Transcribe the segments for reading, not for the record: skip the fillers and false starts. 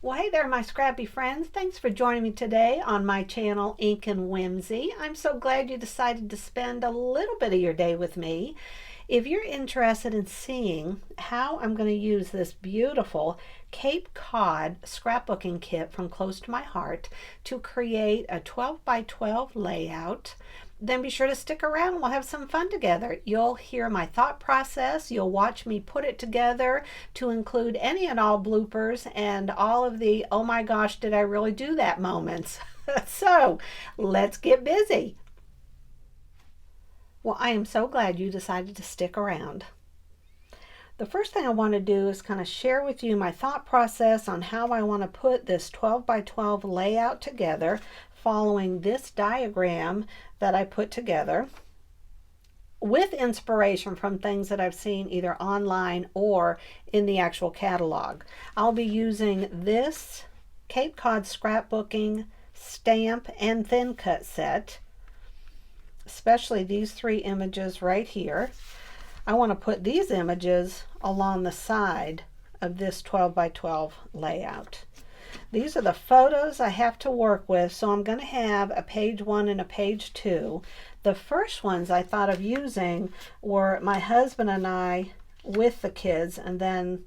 Well, hey there, my scrappy friends. Thanks for joining me today on my channel, Ink and Whimsy. I'm so glad you decided to spend a little bit of your day with me. If you're interested in seeing how I'm going to use this beautiful Cape Cod scrapbooking kit from Close to My Heart to create a 12 by 12 layout, then be sure to stick around and we'll have some fun together. You'll hear my thought process. You'll watch me put it together to include any and all bloopers and all of the, oh my gosh, did I really do that moments. So let's get busy. Well, I am so glad you decided to stick around. The first thing I want to do is kind of share with you my thought process on how I want to put this 12 by 12 layout together following this diagram that I put together with inspiration from things that I've seen either online or in the actual catalog. I'll be using this Cape Cod scrapbooking stamp and thin cut set, especially these three images right here. I want to put these images along the side of this 12 by 12 layout. These are the photos I have to work with, so I'm going to have a page 1 and a page 2. The first ones I thought of using were my husband and I with the kids, and then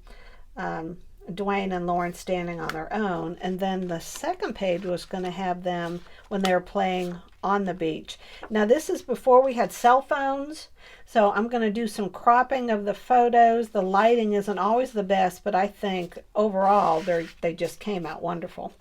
Dwayne and Lauren standing on their own. And then the second page was going to have them when they were playing on the beach. Now this is before we had cell phones, so I'm going to do some cropping of the photos. The lighting isn't always the best, but I think overall they just came out wonderful.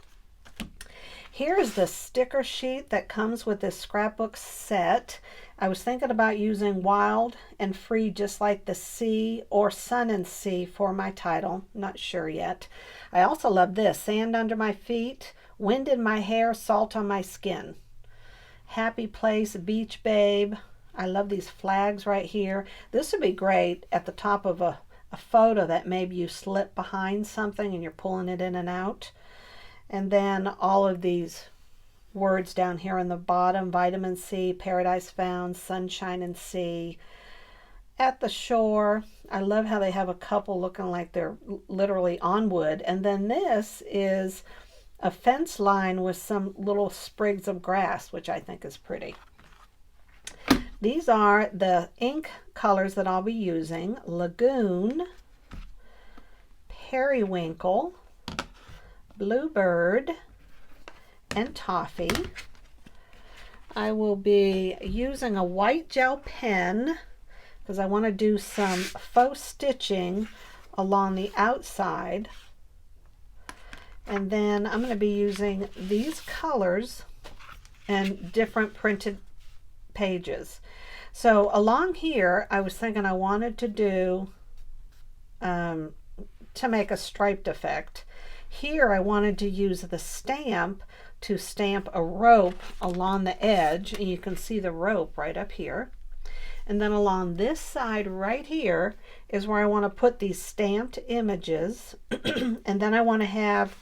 Here's the sticker sheet that comes with this scrapbook set. I was thinking about using Wild and Free, just like the sea, or Sun and Sea for my title. Not sure yet. I also love this: Sand Under My Feet, Wind in My Hair, Salt on My Skin. Happy Place, Beach Babe. I love these flags right here. This would be great at the top of a photo that maybe you slip behind something and you're pulling it in and out. And then all of these words down here on the bottom: Vitamin C, Paradise Found, Sunshine and Sea, At the Shore. I love how they have a couple looking like they're literally on wood. And then this is a fence line with some little sprigs of grass, which I think is pretty. These are the ink colors that I'll be using: Lagoon, Periwinkle, Bluebird, and Toffee. I will be using a white gel pen because I want to do some faux stitching along the outside. And then I'm going to be using these colors and different printed pages. So along here, I was thinking I wanted to do, to make a striped effect. Here I wanted to use the stamp to stamp a rope along the edge, and you can see the rope right up here. And then along this side right here is where I want to put these stamped images. And then I want to have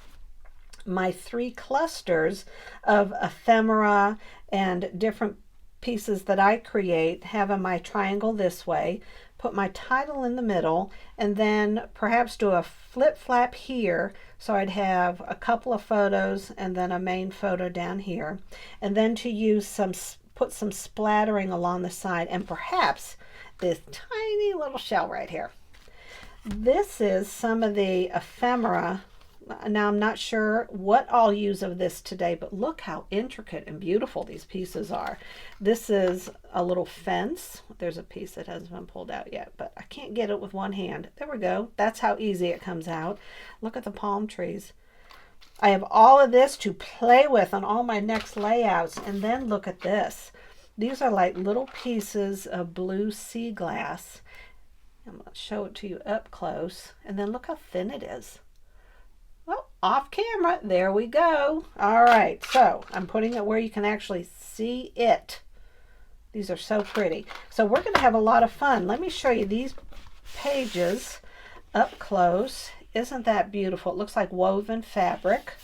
my 3 clusters of ephemera and different pieces that I create, having my triangle this way, put my title in the middle, and then perhaps do a flip flap here, so I'd have a couple of photos and then a main photo down here, and then to use put some splattering along the side, and perhaps this tiny little shell right here. This is some of the ephemera. Now I'm not sure what I'll use of this today, but look how intricate and beautiful these pieces are. This is a little fence. There's a piece that hasn't been pulled out yet, but I can't get it with one hand. There we go. That's how easy it comes out. Look at the palm trees. I have all of this to play with on all my next layouts. And then look at this. These are like little pieces of blue sea glass. I'm going to show it to you up close. And then look how thin it is. Well, off camera, there we go. All right, so I'm putting it where you can actually see it. These are so pretty. So we're going to have a lot of fun. Let me show you these pages up close. Isn't that beautiful? It looks like woven fabric.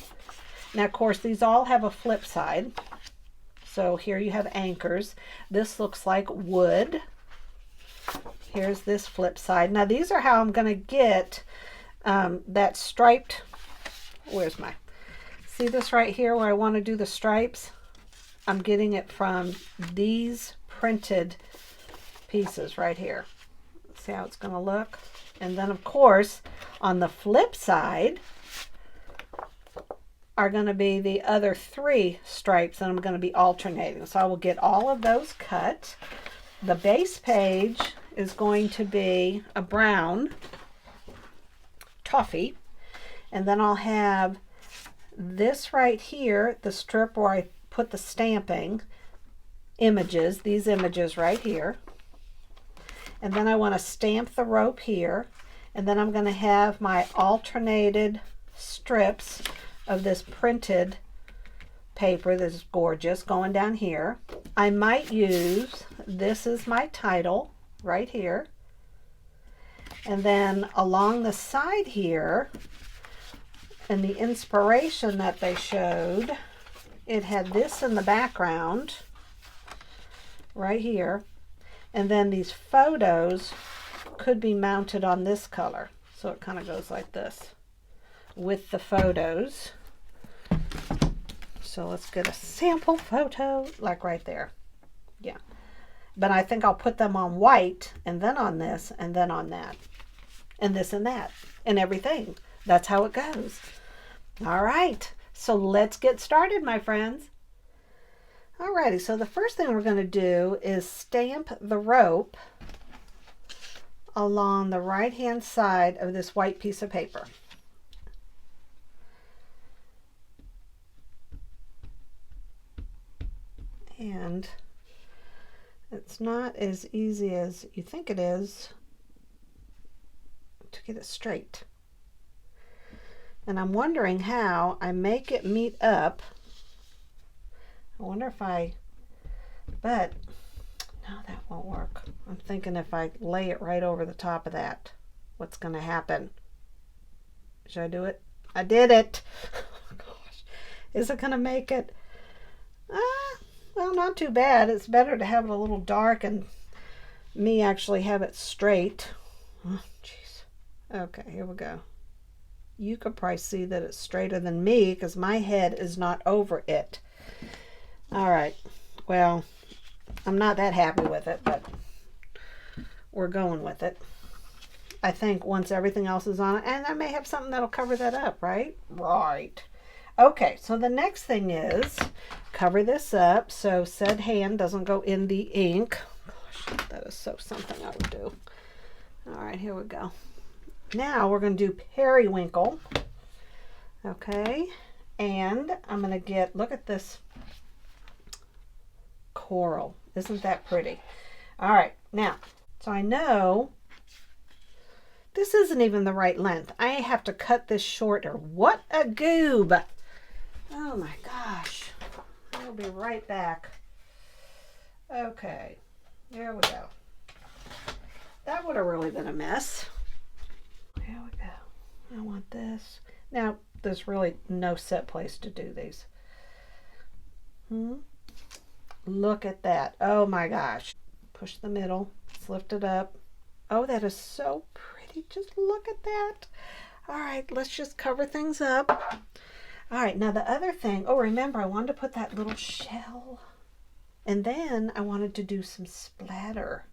Now, of course, these all have a flip side. So here you have anchors. This looks like wood. Here's this flip side. Now, these are how I'm going to get that striped where's my, see this right here where I want to do the stripes? I'm getting it from these printed pieces right here. See how it's going to look? And then of course, on the flip side are going to be the other 3 stripes that I'm going to be alternating. So I will get all of those cut. The base page is going to be a brown toffee. And then I'll have this right here, the strip where I put the stamping images, these images right here. And then I want to stamp the rope here. And then I'm going to have my alternated strips of this printed paper. This is gorgeous going down here. I might use, this is my title right here. And then along the side here, and the inspiration that they showed, it had this in the background right here. And then these photos could be mounted on this color. So it kind of goes like this with the photos. So let's get a sample photo, like right there. Yeah. But I think I'll put them on white, and then on this, and then on that. And this and that, and everything. That's how it goes. All right. So let's get started, my friends. Alrighty, so the first thing we're going to do is stamp the rope along the right-hand side of this white piece of paper. And it's not as easy as you think it is to get it straight. And I'm wondering how I make it meet up. I wonder if but no, that won't work. I'm thinking if I lay it right over the top of that, what's going to happen? Should I do it? I did it. Oh, gosh. Is it going to make it? Well, not too bad. It's better to have it a little dark and me actually have it straight. Oh, jeez. Okay, here we go. You could probably see that it's straighter than me because my head is not over it. All right, well, I'm not that happy with it, but we're going with it. I think once everything else is on it, and I may have something that'll cover that up, right? Right. Okay, so the next thing is cover this up so said hand doesn't go in the ink. Gosh, that is so something I would do. All right, here we go. Now we're going to do periwinkle. Okay, and I'm going to get, look at this coral. Isn't that pretty? All right, now, so I know this isn't even the right length. I have to cut this shorter. What a goob. Oh my gosh. I'll be right back. Okay, there we go. That would have really been a mess. There we go. I want this. Now, there's really no set place to do these. Look at that. Oh my gosh. Push the middle. Let's lift it up. Oh, that is so pretty. Just look at that. All right, let's just cover things up. All right, now the other thing. Oh, remember, I wanted to put that little shell. And then I wanted to do some splatter.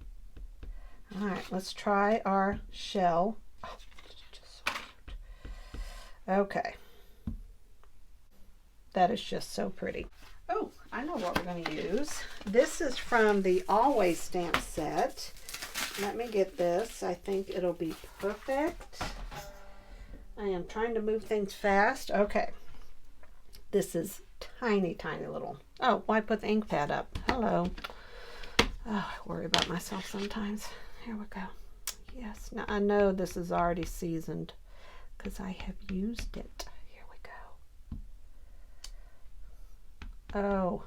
All right, let's try our shell. Oh, just so cute. Okay. That is just so pretty. Oh, I know what we're going to use. This is from the Always stamp set. Let me get this. I think it'll be perfect. I am trying to move things fast. Okay. This is tiny, tiny little. Oh, why put the ink pad up? Hello. Oh, I worry about myself sometimes. Here we go. Yes. Now I know this is already seasoned because I have used it. Here we go. Oh.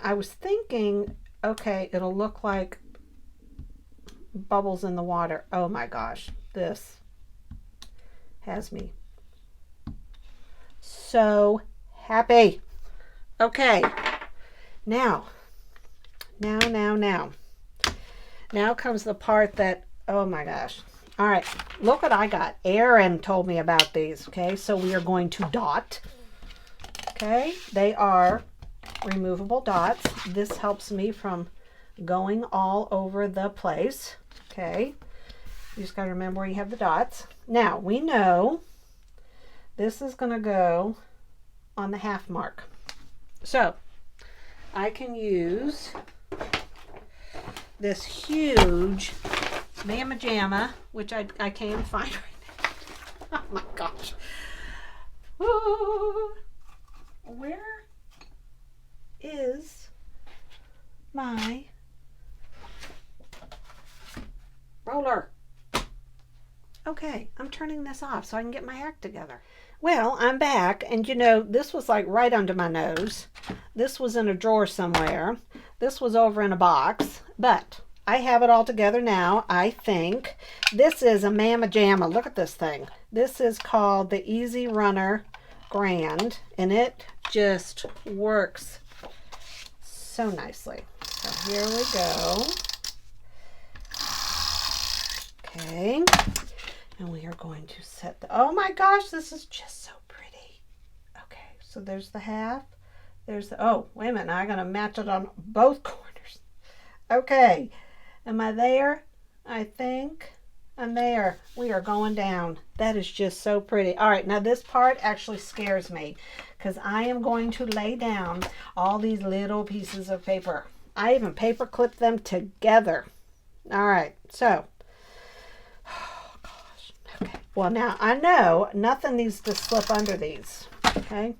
I was thinking, okay, it'll look like bubbles in the water. Oh my gosh, this has me so happy. Okay, now. Now comes the part that, oh my gosh. All right, look what I got. Aaron told me about these, okay? So we are going to dot, okay? They are removable dots. This helps me from going all over the place, okay? You just got to remember where you have the dots. Now, we know this is going to go on the half mark. So, I can use this huge Mamma Jamma, which I can't even find right now. Oh my gosh. Ooh. Where is my roller? Okay, I'm turning this off so I can get my act together. Well, I'm back, and you know, this was like right under my nose. This was in a drawer somewhere. This was over in a box, but I have it all together now, I think. This is a Mamma Jamma. Look at this thing. This is called the Easy Runner Grand, and it just works so nicely. So here we go. Okay. And we are going to set the, oh my gosh, this is just so pretty. Okay, so there's the half. There's the, oh, wait a minute, I'm going to match it on both corners. Okay, am I there? I think I'm there. We are going down. That is just so pretty. All right, now this part actually scares me because I am going to lay down all these little pieces of paper. I even paper clipped them together. All right, so. Well, now I know nothing needs to slip under these, okay?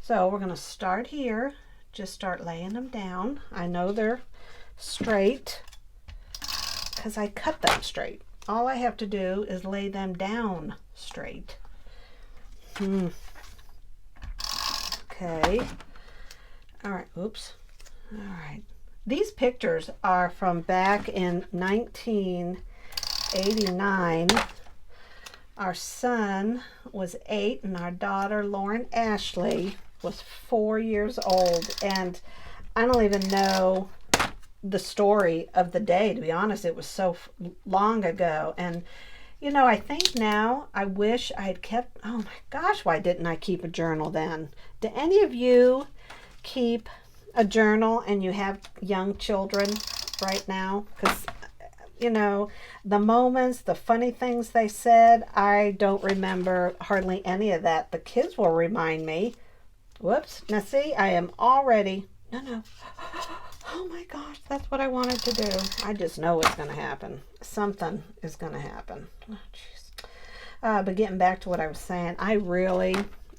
So we're going to start here, just start laying them down. I know they're straight because I cut them straight. All I have to do is lay them down straight. Okay. All right, oops. All right. These pictures are from back in 1989. Our son was 8 and our daughter, Lauren Ashley, was 4 years old. And I don't even know the story of the day, to be honest. It was so long ago. And, you know, I think now I wish I had kept, oh my gosh, why didn't I keep a journal then? Do any of you keep a journal and you have young children right now? Because you know, the moments, the funny things they said, I don't remember hardly any of that. The kids will remind me. Whoops. Now see, I am already, no. Oh my gosh, that's what I wanted to do. I just know it's going to happen. Something is going to happen. Oh, jeez. But getting back to what I was saying, I really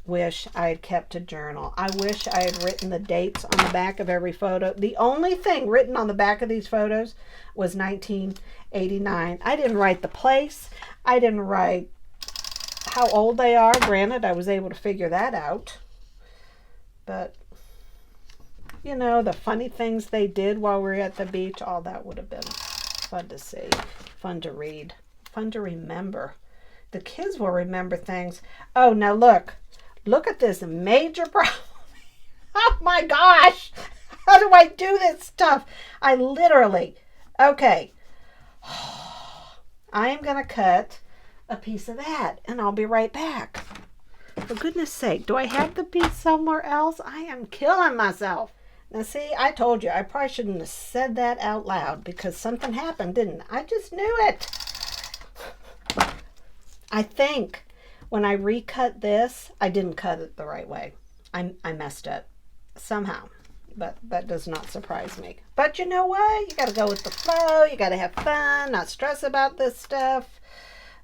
wish I had kept a journal. I wish I had written the dates on the back of every photo. The only thing written on the back of these photos was 1989. I didn't write the place. I didn't write how old they are. Granted, I was able to figure that out. But, you know, the funny things they did while we were at the beach, all that would have been fun to see, fun to read, fun to remember. The kids will remember things. Oh, now look. Look at this major problem. Oh my gosh. How do I do this stuff? I literally, okay. I am going to cut a piece of that and I'll be right back. For goodness sake, do I have the piece somewhere else? I am killing myself. Now see, I told you, I probably shouldn't have said that out loud because something happened, didn't I? I just knew it. I think when I recut this, I didn't cut it the right way. I messed up somehow, but that does not surprise me. But you know what? You got to go with the flow. You got to have fun, not stress about this stuff.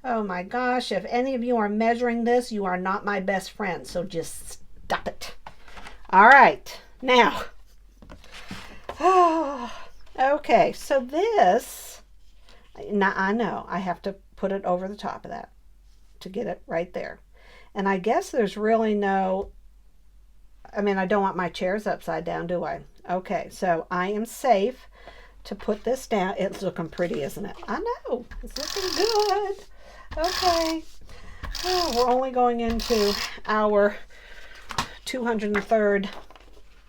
Oh my gosh, if any of you are measuring this, you are not my best friend, so just stop it. All right, now. Okay, so this, now I know I have to put it over the top of that to get it right there. And I guess there's really no, I mean, I don't want my chairs upside down, do I? Okay, so I am safe to put this down. It's looking pretty, isn't it? I know, it's looking good. Okay, oh, we're only going into our 203rd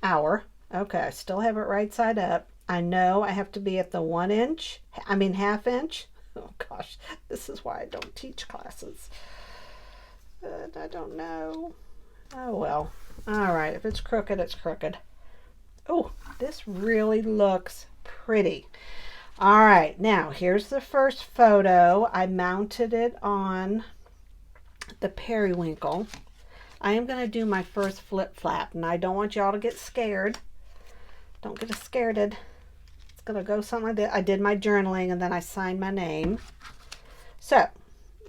hour. Okay, I still have it right side up. I know I have to be at the 1 inch, half inch. Oh gosh, this is why I don't teach classes. But I don't know. Oh well. All right, if it's crooked, it's crooked. Oh, this really looks pretty. All right, now here's the first photo. I mounted it on the periwinkle. I am going to do my first flip flap, and I don't want y'all to get scared. Don't get scared. It's going to go something like that. I did my journaling, and then I signed my name. So,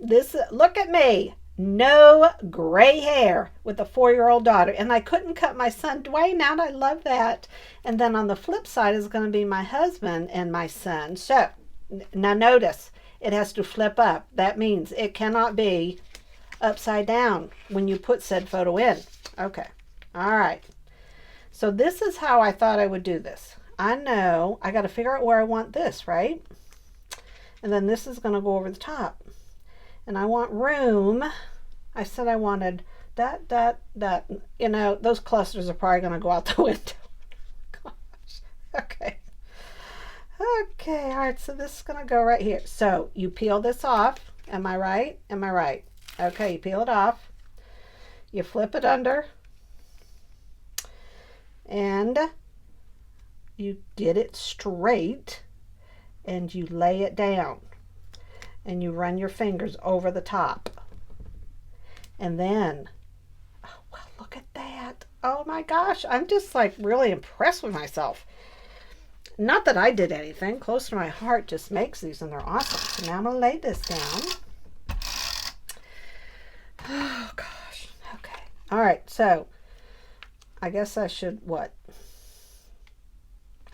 look at me. No gray hair with a 4-year-old daughter. And I couldn't cut my son Dwayne out. I love that. And then on the flip side is going to be my husband and my son. So, now notice, it has to flip up. That means it cannot be upside down when you put said photo in. Okay. All right. So this is how I thought I would do this. I know I got to figure out where I want this, right? And then this is going to go over the top. And I want room. I said I wanted that. You know, those clusters are probably going to go out the window. Gosh. Okay. Okay. All right. So this is going to go right here. So you peel this off. Am I right? Am I right? Okay. You peel it off. You flip it under. And you get it straight. And you lay it down. And you run your fingers over the top. And then, oh, well, look at that. Oh my gosh, I'm just like really impressed with myself. Not that I did anything. Close to my heart just makes these and they're awesome. So now I'm going to lay this down. Oh gosh, okay. All right, so I guess I should, what?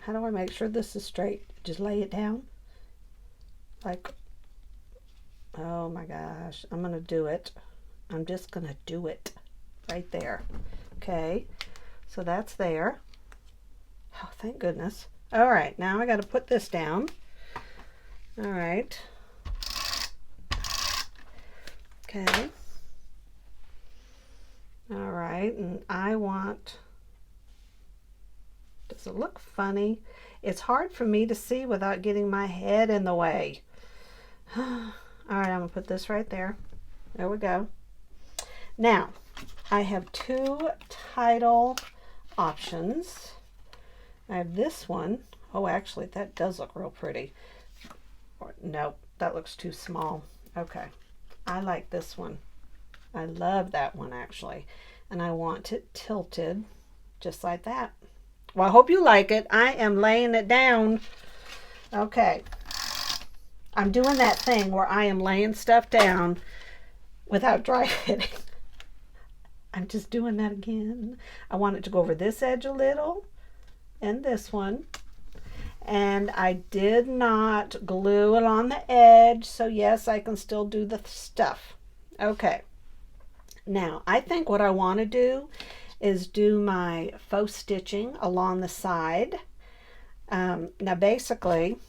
How do I make sure this is straight? Just lay it down? Like, oh my gosh, I'm going to do it. I'm just going to do it right there. Okay, so that's there. Oh, thank goodness. All right, now I got to put this down. All right. Okay. All right, and I want, does it look funny? It's hard for me to see without getting my head in the way. All right, I'm going to put this right there. There we go. Now, I have 2 title options. I have this one. Oh, actually, that does look real pretty. Nope, that looks too small. Okay, I like this one. I love that one, actually. And I want it tilted just like that. Well, I hope you like it. I am laying it down. Okay. I'm doing that thing where I am laying stuff down without dry fitting. I'm just doing that again. I want it to go over this edge a little and this one. And I did not glue it on the edge. So yes, I can still do the stuff. Okay. Now, I think what I want to do is do my faux stitching along the side. Now basically,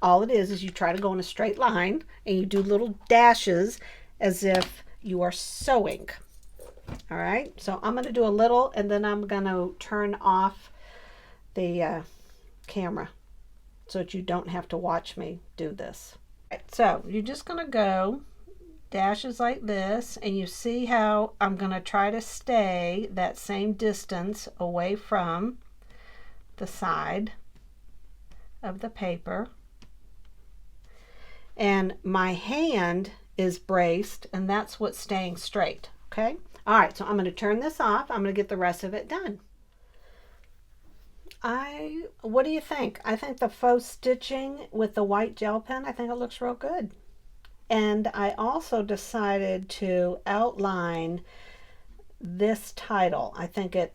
all it is you try to go in a straight line and you do little dashes as if you are sewing. All right, so I'm going to do a little and then I'm going to turn off the camera so that you don't have to watch me do this. All right, so you're just going to go dashes like this, and you see how I'm going to try to stay that same distance away from the side of the paper. And my hand is braced, and that's what's staying straight. Okay? All right, so I'm going to turn this off. I'm going to get the rest of it done. What do you think? I think the faux stitching with the white gel pen, I think it looks real good. And I also decided to outline this title. I think it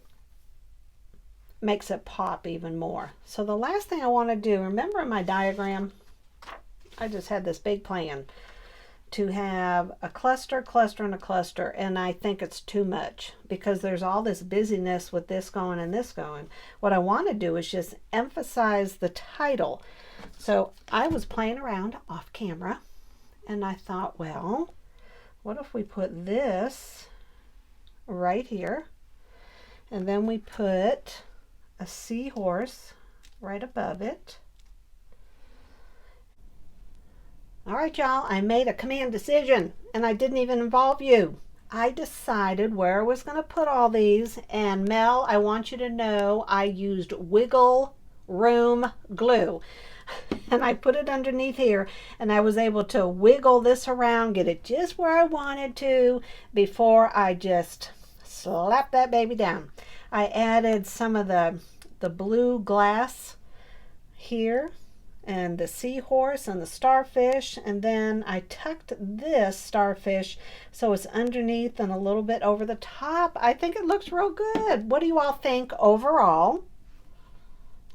makes it pop even more. So the last thing I want to do, remember in my diagram, I just had this big plan to have a cluster, cluster, and a cluster, and I think it's too much because there's all this busyness with this going and this going. What I want to do is just emphasize the title. So I was playing around off camera, and I thought, well, what if we put this right here, and then we put a seahorse right above it. All right, y'all, I made a command decision and I didn't even involve you. I decided where I was going to put all these, and Mel, I want you to know I used wiggle room glue. And I put it underneath here, and I was able to wiggle this around, get it just where I wanted to before I just slap that baby down. I added some of the blue glass here and the seahorse and the starfish, and then I tucked this starfish so it's underneath and a little bit over the top. I think it looks real good. What do you all think overall?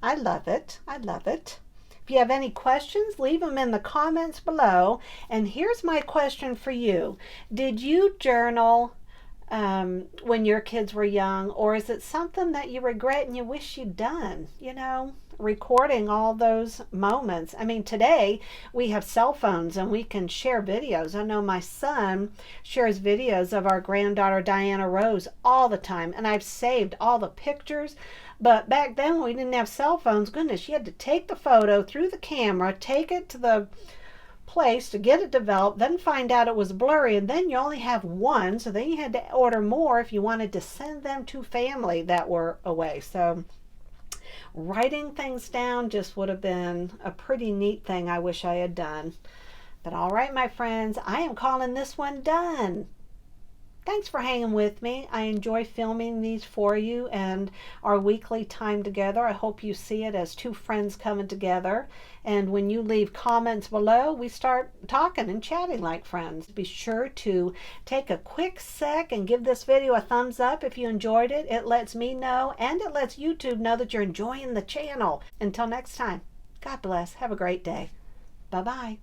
I love it. I love it. If you have any questions, leave them in the comments below. And here's my question for you. Did you journal when your kids were young, or is it something that you regret and you wish you'd done? You know, recording all those moments. I mean, today we have cell phones and we can share videos. I know my son shares videos of our granddaughter Diana Rose all the time, and I've saved all the pictures. But back then, when we didn't have cell phones, goodness, you had to take the photo through the camera, take it to the place to get it developed, then find out it was blurry, and then you only have one, so then you had to order more if you wanted to send them to family that were away. So writing things down just would have been a pretty neat thing I wish I had done. But all right, my friends, I am calling this one done. Thanks for hanging with me. I enjoy filming these for you and our weekly time together. I hope you see it as two friends coming together. And when you leave comments below, we start talking and chatting like friends. Be sure to take a quick sec and give this video a thumbs up if you enjoyed it. It lets me know, and it lets YouTube know that you're enjoying the channel. Until next time, God bless. Have a great day. Bye-bye.